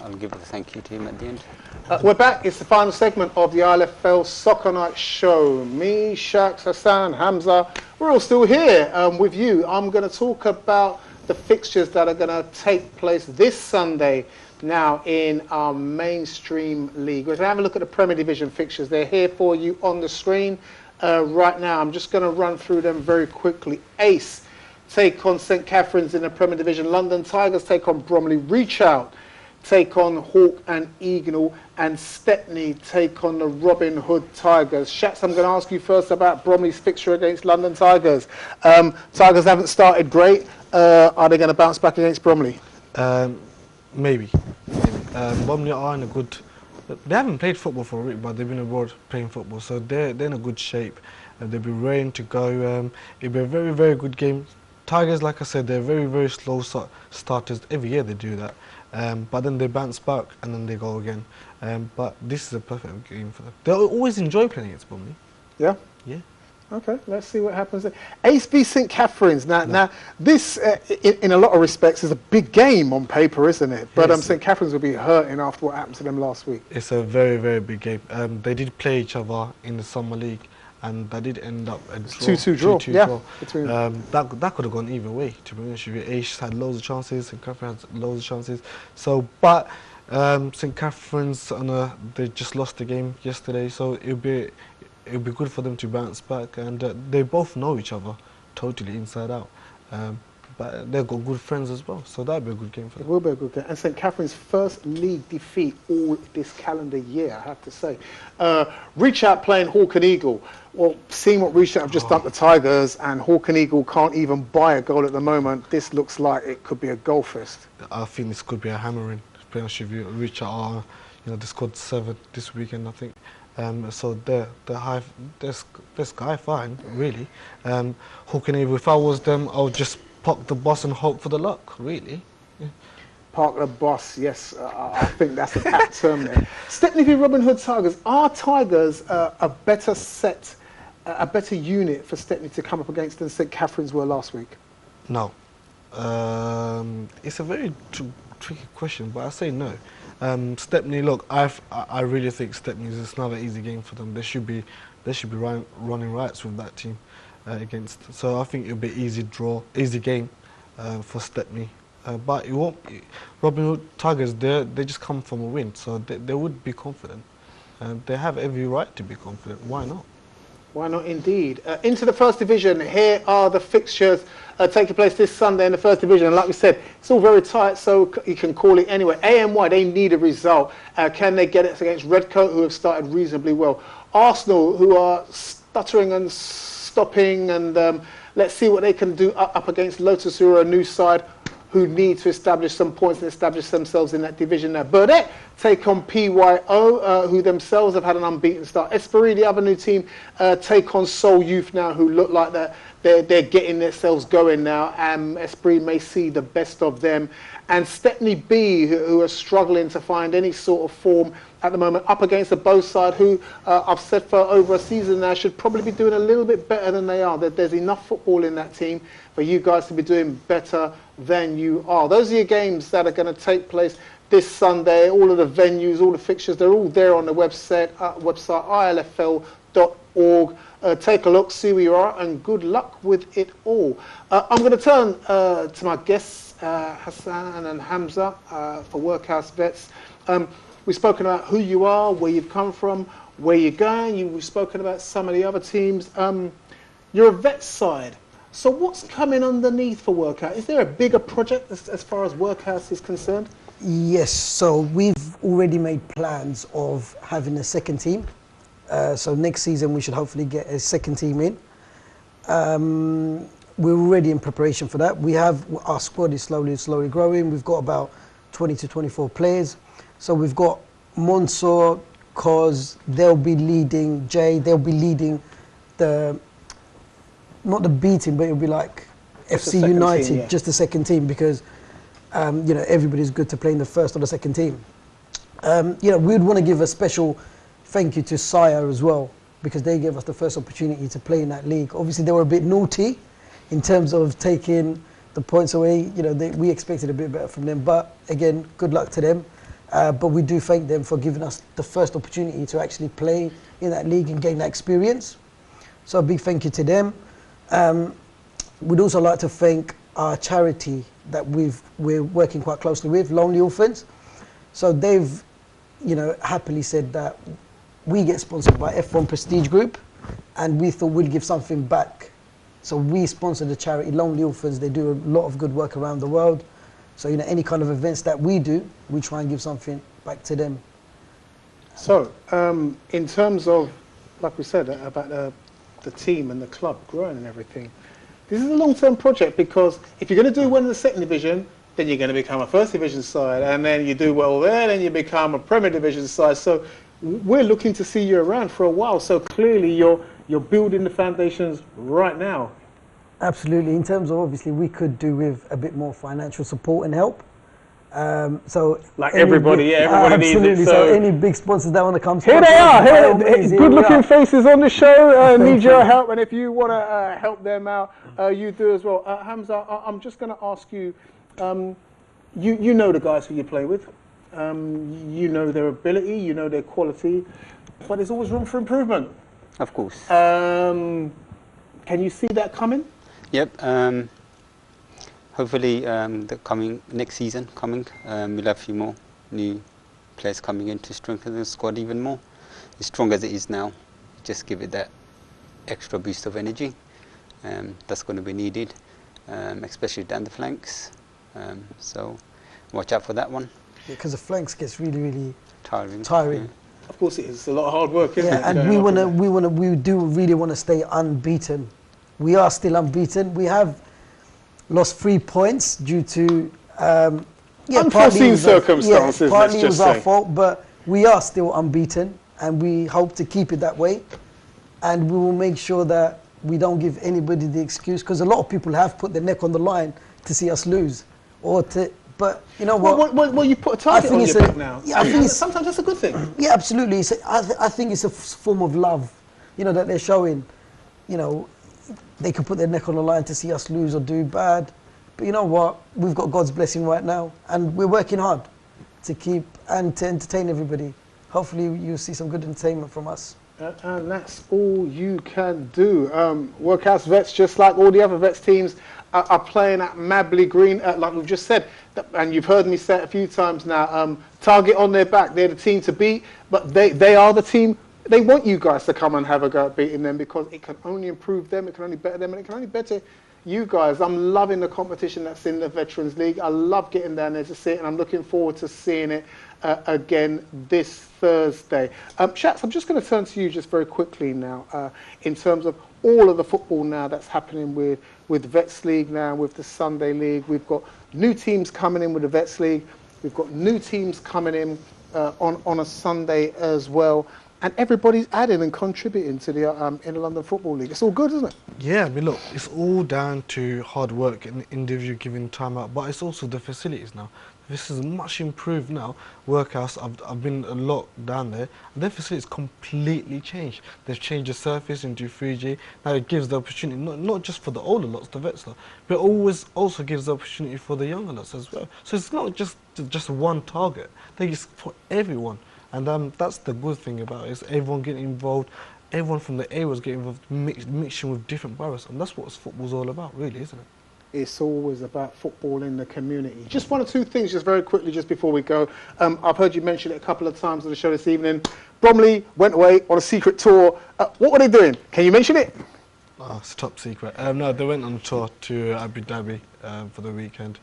I'll give the thank you team at the end. We're back. It's the final segment of the ILFL Soccer Night Show. Me, Shaq, Hassan, Hamza, we're all still here with you. I'm going to talk about the fixtures that are going to take place this Sunday now in our mainstream league. We're going to have a look at the Premier Division fixtures. They're here for you on the screen right now. I'm just going to run through them very quickly. Ace take on St Catherine's in the Premier Division. London Tigers take on Bromley. Reach Out take on Hawk and Eagle, and Stepney take on the Robin Hood Tigers. Shats, I'm going to ask you first about Bromley's fixture against London Tigers. Tigers haven't started great. Are they going to bounce back against Bromley? Maybe. Bromley are in a good... They haven't played football for a week, but they've been abroad playing football, so they're in a good shape. They'll be ready to go. It'll be a very, very good game. Tigers, like I said, they're very, very slow starters. Every year they do that. But then they bounce back and then they go again. But this is a perfect game for them. They'll always enjoy playing against Bromley. Yeah? Yeah. Okay, let's see what happens there. Ace v St Catherine's. Now this, in a lot of respects, is a big game on paper, isn't it? But Yes. St Catherine's will be hurting after what happened to them last week. It's a very, very big game. They did play each other in the Summer League, and that did end up a draw. 2-2 draw. 2-2 yeah. draw. That could have gone either way, to be honest with you. Ace had loads of chances, St Catherine had loads of chances. So, but St Catherine's, they just lost the game yesterday, so it'll be good for them to bounce back, and they both know each other totally inside out. But they've got good friends as well, so that'll be a good game for them. It will be a good game. And St Catherine's first league defeat all this calendar year, I have to say. Reach Out playing Hawk and Eagle. Well, seeing what Reach Out have just done to Tigers, and Hawk and Eagle can't even buy a goal at the moment, this looks like it could be a goal fest. I think this could be a hammering, to be honest with you. Reach Out they scored 7 this weekend, I think. So they're sky fine, really. Hawk and Eagle, if I was them, I would just park the bus and hope for the luck, really. Yeah. Park the bus, yes, I think that's an apt term there. Stepney v Robin Hood Tigers. Are Tigers a better set, a better unit for Stepney to come up against than St Catherine's were last week? No. It's a very tricky question, but I say no. Stepney, look, I really think Stepney is another easy game for them. They should be running riots with that team against. So I think it'll be easy game for Stepney. But it won't. Robin Hood Tigers, they just come from a win, so they would be confident. They have every right to be confident. Why not? Why not indeed? Into the First Division, here are the fixtures taking place this Sunday in the First Division. And like we said, it's all very tight, so you can call it anyway. AMY, they need a result. Can they get it against Redcoat, who have started reasonably well? Arsenal, who are stuttering and stopping, and let's see what they can do up against Lotus, who are a new side who need to establish some points and establish themselves in that division now. Burdett take on PYO, who themselves have had an unbeaten start. Esprit, the other new team, take on Seoul Youth now, who look like they're getting themselves going now. Esprit may see the best of them. And Stepney B, who are struggling to find any sort of form at the moment, up against the Bow side, who I've said for over a season now should probably be doing a little bit better than they are. There's enough football in that team for you guys to be doing better than you are. Those are your games that are going to take place this Sunday. All of the venues, all the fixtures, they're all there on the website ilfl.org. Take a look, see where you are, and good luck with it all. I'm going to turn to my guests, Hassan and Hamza, for Workhouse Vets. We've spoken about who you are, where you've come from, where you're going. We've spoken about some of the other teams. You're a vet side. So what's coming underneath for Workhouse? Is there a bigger project as far as Workhouse is concerned? Yes, so we've already made plans of having a second team. So next season we should hopefully get a second team in. We're already in preparation for that. Our squad is slowly growing. We've got about 20 to 24 players. So we've got Monsoor, Cos, they'll be leading, Jay, they'll be leading not the B team, but it'll be like FC United, team, yeah. Just the second team, because everybody's good to play in the first or the second team. We'd want to give a special thank you to Sire as well, because they gave us the first opportunity to play in that league. Obviously, they were a bit naughty in terms of taking the points away. We expected a bit better from them, but again, good luck to them. But we do thank them for giving us the first opportunity to actually play in that league and gain that experience. So a big thank you to them. We'd also like to thank our charity that we're working quite closely with, Lonely Orphans. So they've, happily said that we get sponsored by F1 Prestige Group, and we thought we'd give something back. So we sponsor the charity Lonely Orphans. They do a lot of good work around the world. So any kind of events that we do, we try and give something back to them. So in terms of, like we said, about the team and the club growing and everything, this is a long-term project, because if you're going to do well in the second division, then you're going to become a first division side, and then you do well there, then you become a Premier Division side. So we're looking to see you around for a while. So clearly you're building the foundations right now. Absolutely. In terms of, obviously, we could do with a bit more financial support and help. So like everybody, everybody needs it. Absolutely. So any big sponsors that want to come, here they are. Good-looking faces on the show. Need your help, and if you want to help them out, you do as well. Hamza, I'm just going to ask you. You know the guys who you play with. You know their ability. You know their quality, but there's always room for improvement. Of course. Can you see that coming? Yep. Hopefully, next season we'll have a few more new players coming in to strengthen the squad even more. As strong as it is now, just give it that extra boost of energy. That's going to be needed, especially down the flanks. So watch out for that one. Because the flanks gets really, really tiring. Yeah. Of course, it is. It's a lot of hard work, isn't it? And we do really want to stay unbeaten. We are still unbeaten. We have lost 3 points due to unforeseen circumstances. Partly it was our fault, but we are still unbeaten, and we hope to keep it that way. And we will make sure that we don't give anybody the excuse, because a lot of people have put their neck on the line to see us lose, but you know what? Well, you put a target on your back now. Yeah, I think sometimes that's a good thing. Yeah, absolutely. I think it's a form of love, that they're showing. They could put their neck on the line to see us lose or do bad, but you know what? We've got God's blessing right now, and we're working hard to keep and to entertain everybody. Hopefully, you'll see some good entertainment from us. And that's all you can do. Workhouse Vets, just like all the other Vets teams, are playing at Mabley Green, like we've just said, and you've heard me say it a few times now, target on their back. They're the team to beat, but they are the team. They want you guys to come and have a go at beating them, because it can only improve them, it can only better them, and it can only better you guys. I'm loving the competition that's in the Veterans League. I love getting down there to see it, and I'm looking forward to seeing it again this Thursday. Shats, I'm just going to turn to you just very quickly now, in terms of all of the football now that's happening with Vets League now, with the Sunday League. We've got new teams coming in with the Vets League. We've got new teams coming in on a Sunday as well. And everybody's adding and contributing to the Inner London Football League. It's all good, isn't it? Yeah, I mean, look, it's all down to hard work and individual giving time out, but it's also the facilities now. This is much improved now. Workhouse, I've been a lot down there, and their facilities completely changed. They've changed the surface into 3G. Now it gives the opportunity, not just for the older lots, the vets lot, but always also gives the opportunity for the younger lots as well. So it's not just one target. It's for everyone. And that's the good thing about it, is everyone getting involved, everyone from the areas getting involved, mixing with different boroughs. And that's what football's all about, really, isn't it? It's always about football in the community. Just one or two things, just very quickly, just before we go. I've heard you mention it a couple of times on the show this evening. Bromley went away on a secret tour. What were they doing? Can you mention it? Oh, it's top secret. No, they went on a tour to Abu Dhabi for the weekend,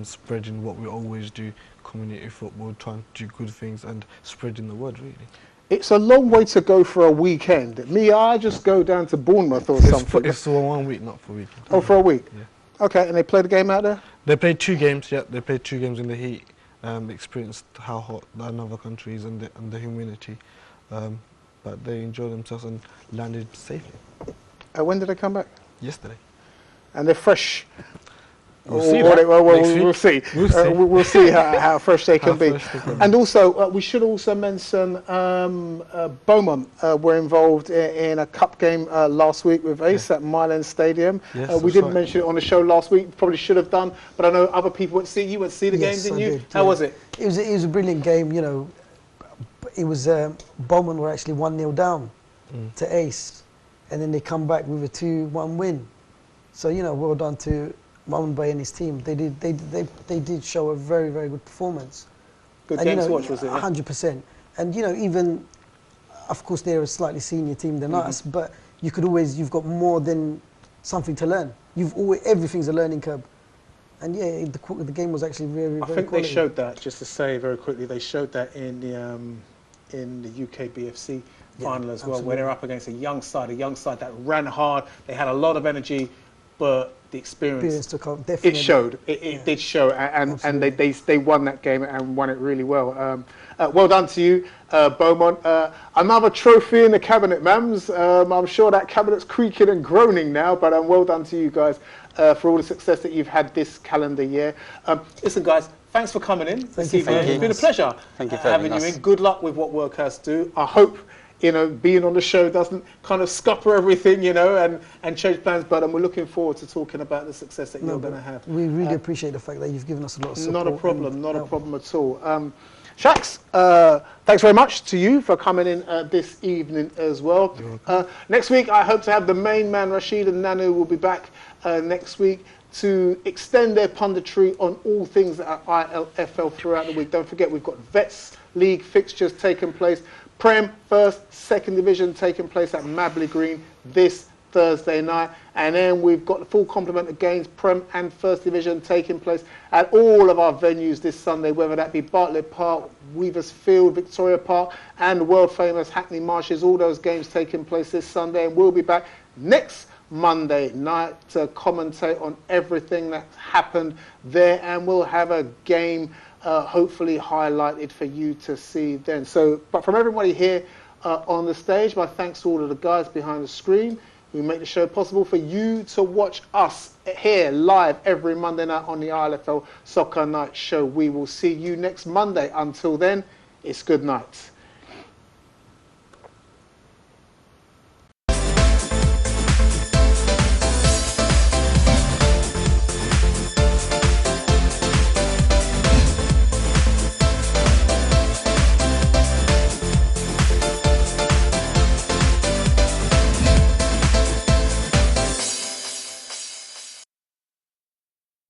spreading what we always do, community football, trying to do good things and spreading the word, really. It's a long way to go for a weekend. I just go down to Bournemouth or something. It's for 1 week, not for a weekend. Oh, for a week? Yeah. Okay, and they played a game out there? They played 2 games, yeah. They played 2 games in the heat, experienced how hot another country is and the humidity. But they enjoyed themselves and landed safely. When did they come back? Yesterday. And they're fresh? We'll see that next week. We'll see. We'll see. We'll see how fresh they can be. fresh they can And also, we should also mention Beaumont were involved in a cup game last week with Ace at Milan Stadium. Yes, we that's didn't right. mention it on the show last week. Probably should have done, but I know other people went to see. You went to see the game, Yes, didn't I you? did, How yeah. was it? It was a brilliant game. You know, it was Bowman were actually 1-0 down to Ace, and then they come back with a 2-1 win. So you know, well done to Mohamed Bay and his team. They did show a very, very good performance. Good And, game you know, to watch, was it? Yeah? 100%. And you know, even of course they're a slightly senior team than us, but you could always, you've got more than something to learn. You've always, everything's a learning curve. And yeah, the game was actually very, very I think quality. they showed that, just to say very quickly, they showed that in the UK BFC final as well, absolutely. where they're up against a young side that ran hard. They had a lot of energy, but the experience took off, definitely. it showed. It did show, and they won that game and won it really well. Well done to you, Beaumont. Another trophy in the cabinet, Mams. I'm sure that cabinet's creaking and groaning now, but well done to you guys for all the success that you've had this calendar year. Listen, guys, thanks for coming in this evening. Thank you. It's been a pleasure Thank you for having having you us. in. Good luck with what Workhouse do. I hope, you know, being on the show doesn't kind of scupper everything, you know, and change plans, but we're looking forward to talking about the success that you're going to have. We really appreciate the fact that you've given us a lot of support. Not a problem, and not a help. problem at all. Shax, thanks very much to you for coming in this evening as well. Next week, I hope to have the main man, Rashid and Nanu, will be back next week to extend their punditry on all things that are ILFL throughout the week. Don't forget, we've got Vets League fixtures taking place. Prem, First, Second Division taking place at Mabley Green this Thursday night. And then we've got the full complement of games, Prem and First Division, taking place at all of our venues this Sunday, whether that be Bartlett Park, Weavers Field, Victoria Park, and the world famous Hackney Marshes. All those games taking place this Sunday. And we'll be back next Monday night to commentate on everything that's happened there. And we'll have a game hopefully highlighted for you to see then. So, but from everybody here on the stage, my thanks to all of the guys behind the screen who make the show possible for you to watch us here live every Monday night on the ILFL Soccer Night Show. We will see you next Monday. Until then, it's good night.